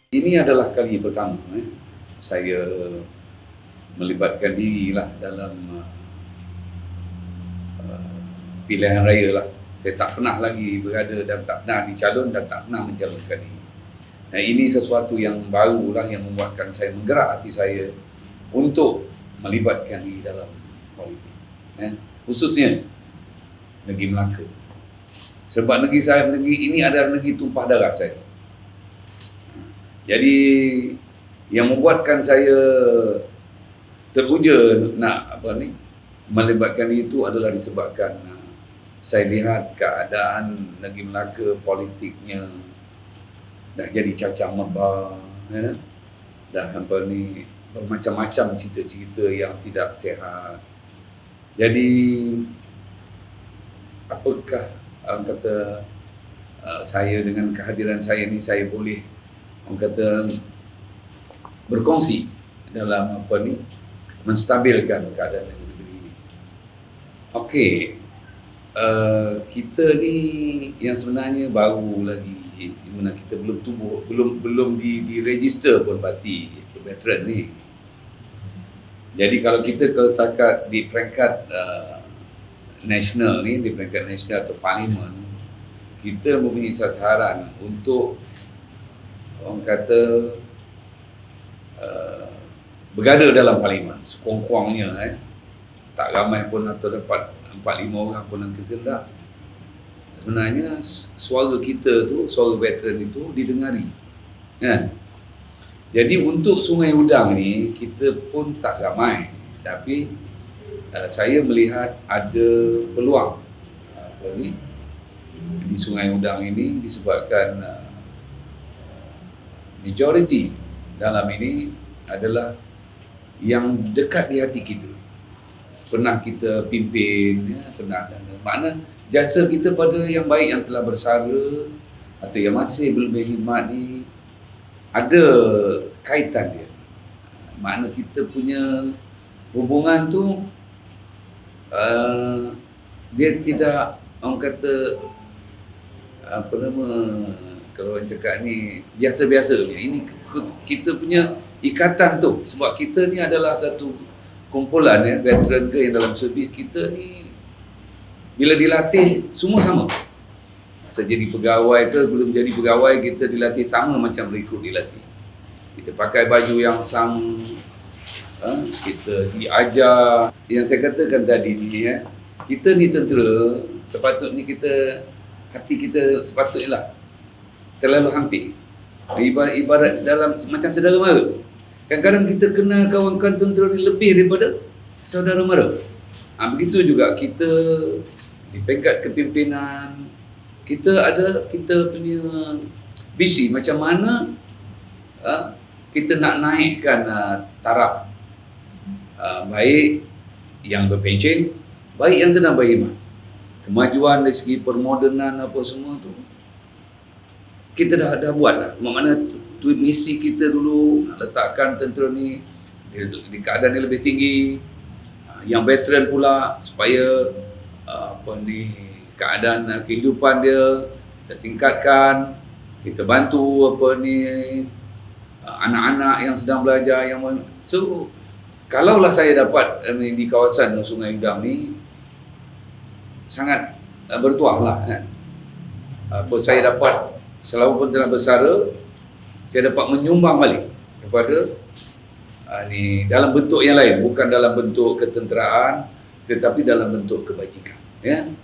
Ini adalah kali pertama saya melibatkan diri lah dalam pilihan raya lah. Saya tak pernah lagi berada dan tak pernah dicalon dan tak pernah mencalonkan diri. Nah, ini sesuatu yang baru lah yang membuatkan saya menggerak hati saya untuk melibatkan diri dalam politik. Khususnya negeri Melaka. Sebab negeri ini adalah negeri tumpah darah saya. Jadi yang membuatkan saya teruja nak melibatkan itu adalah disebabkan saya lihat keadaan negeri Melaka politiknya dah jadi cacah merbah, dah bermacam-macam cerita-cerita yang tidak sihat. Jadi apakah saya dengan kehadiran saya ni saya boleh berkongsi dalam menstabilkan keadaan negeri ini. Okey, kita ni yang sebenarnya baru lagi, di mana kita belum tubuh, belum diregister pun parti veteran ni. Jadi kalau kita setakat di peringkat nasional ni, di peringkat nasional atau parlimen, kita mempunyai sasaran untuk berada dalam parlimen sekurang-kurangnya tak ramai pun atau dapat 4-5 orang pun yang kita tak. Sebenarnya suara kita tu, suara veteran itu didengari, kan? Jadi untuk Sungai Udang ni kita pun tak ramai, tapi saya melihat ada peluang di Sungai Udang ini disebabkan majoriti dalam ini adalah yang dekat di hati kita, pernah kita pimpin, pernah makna jasa kita pada yang baik yang telah bersara atau yang masih belum berkhidmat ni ada kaitan dia. Makna kita punya hubungan tu dia tidak kalau orang cakap ni biasa-biasa punya. Ini kita punya ikatan tu, sebab kita ni adalah satu kumpulan veteran ke yang dalam servis kita ni bila dilatih semua sama. Masa jadi pegawai ke belum jadi pegawai kita dilatih sama macam rekrut dilatih. Kita pakai baju yang sama, kita diajar. Yang saya katakan tadi ni kita ni tentera, sepatutnya hati kita sepatutnya terlalu hampir. Ibarat dalam macam saudara mara. Kadang-kadang kita kenal kawan-kawan tentera ni lebih daripada saudara mara. Begitu juga kita di peringkat kepimpinan, kita punya visi macam mana kita nak naikkan taraf baik yang berpencen, baik yang sedang berkhidmat. Kemajuan dari segi permodernan apa semua tu kita dah buat dah. Maknanya misi kita dulu nak letakkan tentera ni di keadaan yang lebih tinggi, yang veteran pula supaya keadaan kehidupan dia kita tingkatkan, kita bantu anak-anak yang sedang belajar so kalaulah saya dapat di kawasan Sungai Udang ni sangat bertuah lah kan. Saya dapat selama pun telah bersara, saya dapat menyumbang balik kepada dalam bentuk yang lain, bukan dalam bentuk ketenteraan tetapi dalam bentuk kebajikan, dan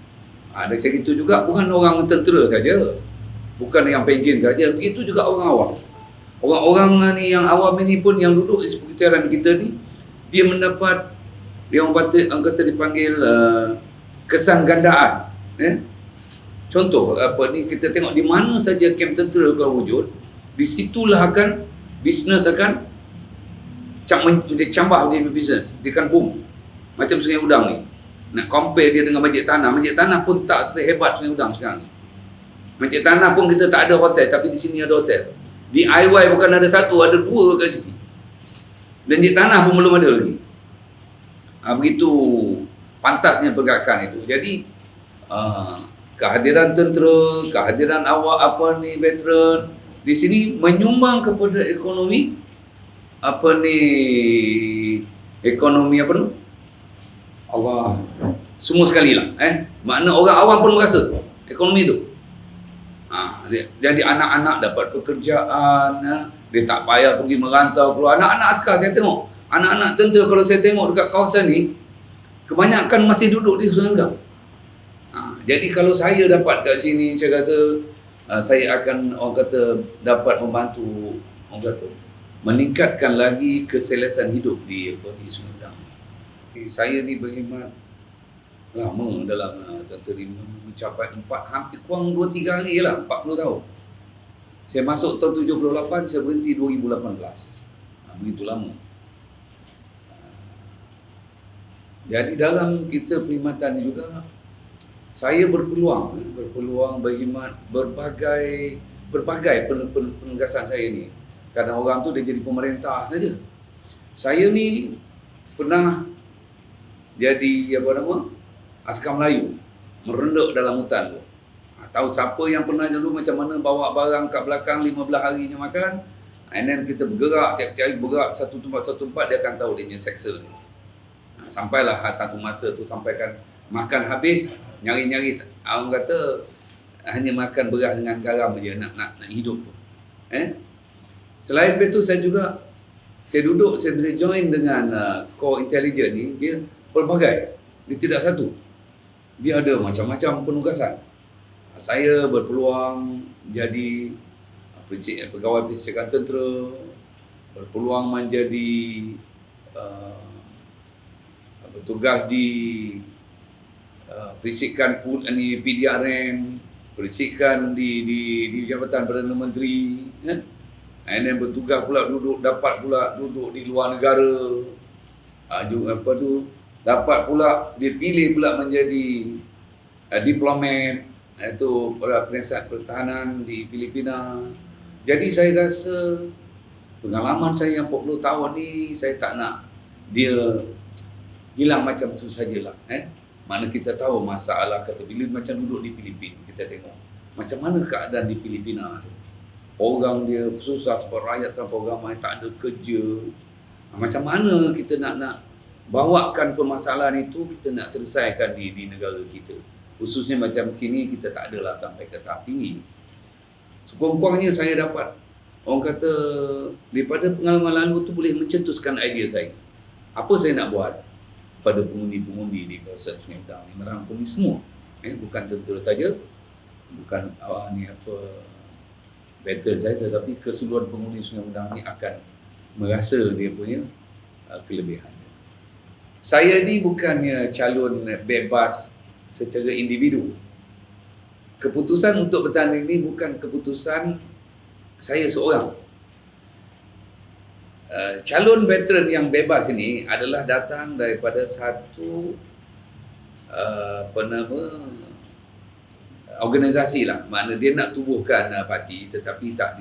segitu juga bukan orang tentera saja, bukan yang penjen saja, begitu juga orang awam. Orang-orang ni yang awam ini pun yang duduk di sekitaran kita ni, dia mendapat yang kata dipanggil kesan gandaan. Contoh kita tengok di mana saja kem tentera kalau wujud, di situlah akan bisnes akan cambah dia bisnes, dia akan boom. Macam Sungai Udang ni, nak compare dia dengan Masjid Tanah pun tak sehebat Sungai Udang sekarang ni. Masjid Tanah pun kita tak ada hotel, tapi di sini ada hotel. Di IY bukan ada satu, ada 2 kat situ. Dan Masjid Tanah pun belum ada lagi. Begitu pantasnya pergerakan itu. Jadi kehadiran tentera, kehadiran awak veteran di sini menyumbang kepada ekonomi ekonomi apa tu? Allah, semua sekali lah. Makna orang awam pun merasa ekonomi tu. Jadi anak-anak dapat pekerjaan, dia tak payah pergi merantau keluar. Anak-anak askar saya tengok, anak-anak tentera kalau saya tengok dekat kawasan ni, kebanyakan masih duduk di Sungai Udang. Jadi kalau saya dapat kat sini, saya rasa saya akan dapat membantu meningkatkan lagi keselesan hidup di Sungai Udang. Saya ni berkhidmat lama dalam tentera, mencapai hampir kurang 2-3 hari lah, 40 tahun. Saya masuk tahun 78, saya berhenti 2018. Begitu lama. Jadi dalam kita perkhidmatan ni juga, saya berpeluang berkhidmat berbagai penugasan saya ni. Kadang orang tu dia jadi pemerintah saja. Saya ni pernah jadi askar Melayu, merenduk dalam hutan tu. Tahu siapa yang pernah dulu macam mana bawa barang kat belakang 15 hari ni makan, and then kita bergerak, tiap-tiap hari bergerak satu tempat, dia akan tahu dia punya seksa ni. Sampailah satu masa tu, sampaikan makan habis, nyari-nyari, orang kata hanya makan beras dengan garam je nak hidup tu. Selain itu saya duduk, saya boleh join dengan Core Intelligence ni, dia pelbagai, dia tidak satu. Dia ada macam-macam penugasan. Saya berpeluang jadi pegawai persisakan tentera, berpeluang menjadi bertugas di persisakan PDRM, persisakan di Jabatan Perdana Menteri, and then bertugas pula dapat pula duduk di luar negara, dapat pula dipilih pula menjadi diplomat, itu penasihat pertahanan di Filipina. Jadi saya rasa pengalaman saya yang 40 tahun ni, saya tak nak dia hilang macam tu sajalah. Mana kita tahu masalah, kata bila macam duduk di Filipina, kita tengok macam mana keadaan di Filipina tu. Orang dia susah sebab rakyat tanpa ramai, tak ada kerja. Macam mana kita nak bawakan permasalahan itu, kita nak selesaikan di negara kita. Khususnya macam sini, kita tak adalah sampai ke tahap tinggi. Sekurang-kurangnya saya dapat, orang kata, daripada pengalaman lalu tu boleh mencetuskan idea saya. Apa saya nak buat pada pengundi-pengundi di kawasan Sungai Udang ni, merangkumi semua. Bukan tentera saja, bukan veteran saya, tetapi keseluruhan pengundi Sungai Udang ni akan merasa dia punya kelebihan. Saya ni bukannya calon bebas secara individu. Keputusan untuk bertanding ni bukan keputusan saya seorang. Calon veteran yang bebas ini adalah datang daripada satu organisasi lah. Makna dia nak tubuhkan parti, tetapi tak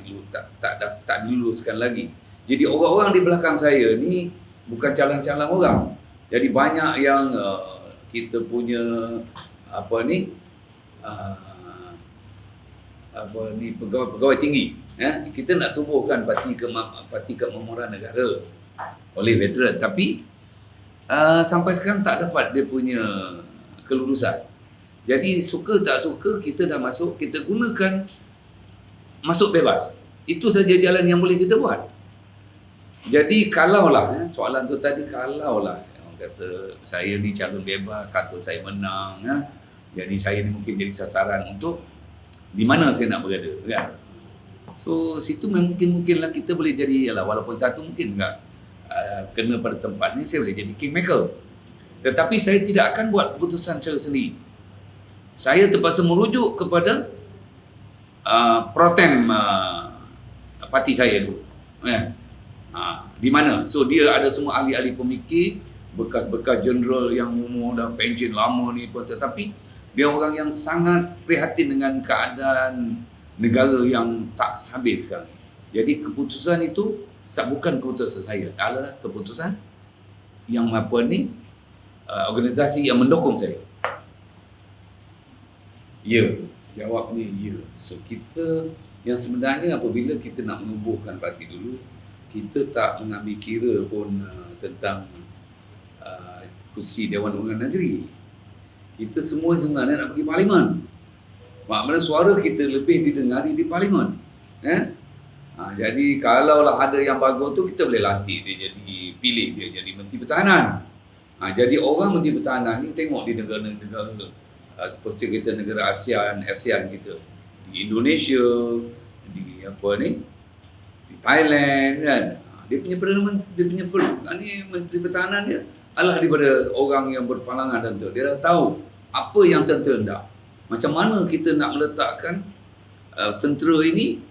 diluluskan lagi. Jadi orang-orang di belakang saya ni bukan calon-calon orang. Jadi banyak yang kita punya pegawai tinggi. Kita nak tubuhkan parti kemakmuran negara oleh veteran, tapi sampai sekarang tak dapat dia punya kelulusan. Jadi suka tak suka, kita dah masuk, kita gunakan masuk bebas. Itu saja jalan yang boleh kita buat. Jadi kalaulah soalan tu tadi, kalaulah orang kata saya ni calon bebas, kata saya menang, jadi saya ni mungkin jadi sasaran untuk di mana saya nak berada, kan? So situ mungkinlah kita boleh jadi, walaupun satu mungkin enggak kena pada tempat ni, saya boleh jadi kingmaker. Tetapi saya tidak akan buat keputusan secara sendiri. Saya terpaksa merujuk kepada protem parti saya dulu. Di mana? So dia ada semua ahli-ahli pemikir, bekas-bekas jeneral yang umur dah pension lama ni pun, tetapi dia orang yang sangat prihatin dengan keadaan negara yang tak stabil sekarang. Jadi keputusan itu bukan keputusan saya, adalah keputusan yang organisasi yang mendukung saya. Ya, jawabnya ya. So kita Yang sebenarnya apabila kita nak menubuhkan parti dulu, kita tak mengambil kira pun tentang kursi Dewan Undangan Negeri. Kita semua sebenarnya nak pergi parlimen. Maknanya suara kita lebih didengari di parlimen. Jadi kalaulah ada yang bagus tu, kita boleh lantik dia jadi, pilih dia jadi Menteri Pertahanan. Jadi orang Menteri Pertahanan ni tengok di negara-negara seperti kita negara ASEAN kita, di Indonesia, di di Thailand kan. Dia punya Menteri Pertahanan dia adalah daripada orang yang berpalangan tentu. Dia dah tahu apa yang tentera hendak. Macam mana kita nak meletakkan tentera ini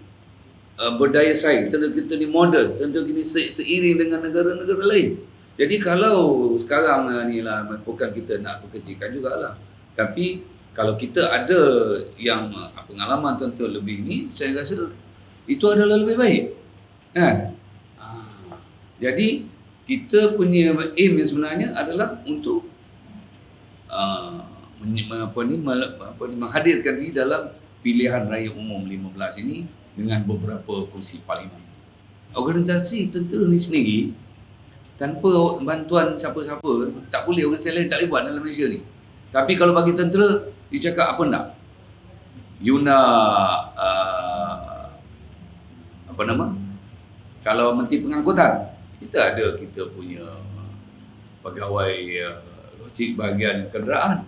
berdaya saing, tentera kita ni modern, tentera kita seiring dengan negara-negara lain. Jadi kalau sekarang ni lah, bukan kita nak perkecilkan jugalah. Tapi kalau kita ada yang pengalaman tentera lebih ni, saya rasa itu adalah lebih baik. Kan? Jadi kita punya aim yang sebenarnya adalah untuk menghadirkan diri dalam pilihan raya umum 15 ini dengan beberapa kursi parlimen. Organisasi tentera ni sendiri tanpa bantuan siapa-siapa tak boleh, organisasi lain tak boleh buat dalam Malaysia ni. Tapi kalau bagi tentera, you cakap apa nak? You nak kalau Menteri Pengangkutan, kita punya pegawai logik bahagian kenderaan.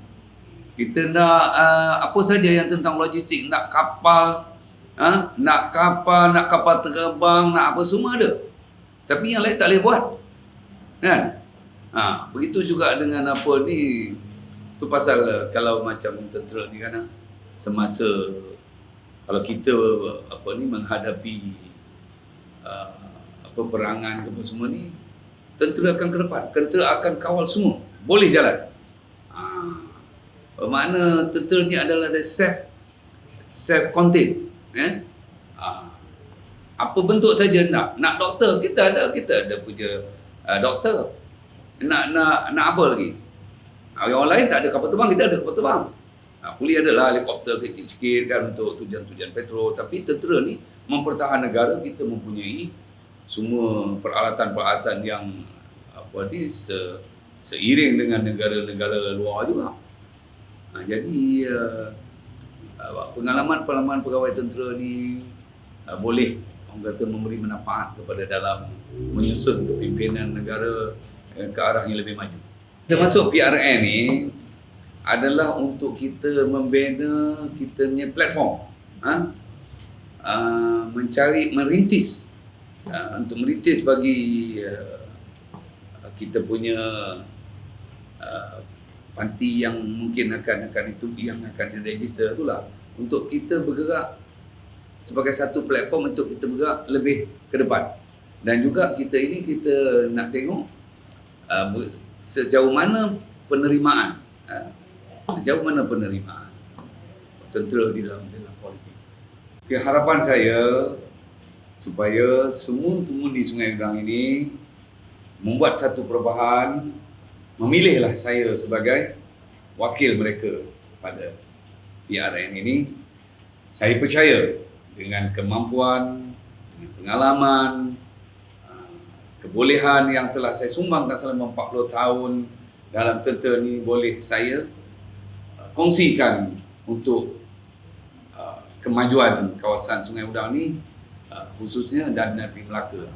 Kita nak apa saja yang tentang logistik, nak kapal terbang, nak apa semua ada. Tapi yang lain tak boleh buat. Kan? Begitu juga dengan tu pasal kalau macam tentera ni kan, semasa kalau kita menghadapi peperangan ke semua ni, tentera akan ke depan, tentera akan kawal semua, boleh jalan. Makna tentera ni adalah self-contained. Apa bentuk saja nak doktor, kita ada punya doktor. Nak apa lagi? Orang lain tak ada kapal terbang, kita ada kapal terbang. Pulih adalah helikopter kecil sikit kan untuk tujuan-tujuan petrol. Tapi tentera ni mempertahankan negara, kita mempunyai semua peralatan-peralatan yang seiring dengan negara-negara luar juga. Jadi pengalaman pegawai tentera ni boleh orang kata memberi manfaat kepada dalam menyusun kepimpinan negara ke arah yang lebih maju. Kita masuk PRN ni adalah untuk kita membina kita punya platform, merintis untuk merintis bagi kita punya panti yang mungkin akan diregister itulah, untuk kita bergerak sebagai satu platform untuk kita bergerak lebih ke depan. Dan juga kita nak tengok sejauh mana penerimaan tentera di dalam politik. Okay, harapan saya supaya semua pengundi Sungai Udang ini membuat satu perubahan, memilihlah saya sebagai wakil mereka pada PRN ini. Saya percaya dengan kemampuan, dengan pengalaman, kebolehan yang telah saya sumbangkan selama 40 tahun dalam tentera ni, boleh saya kongsikan untuk kemajuan kawasan Sungai Udang ni, khususnya dan Negeri Melaka.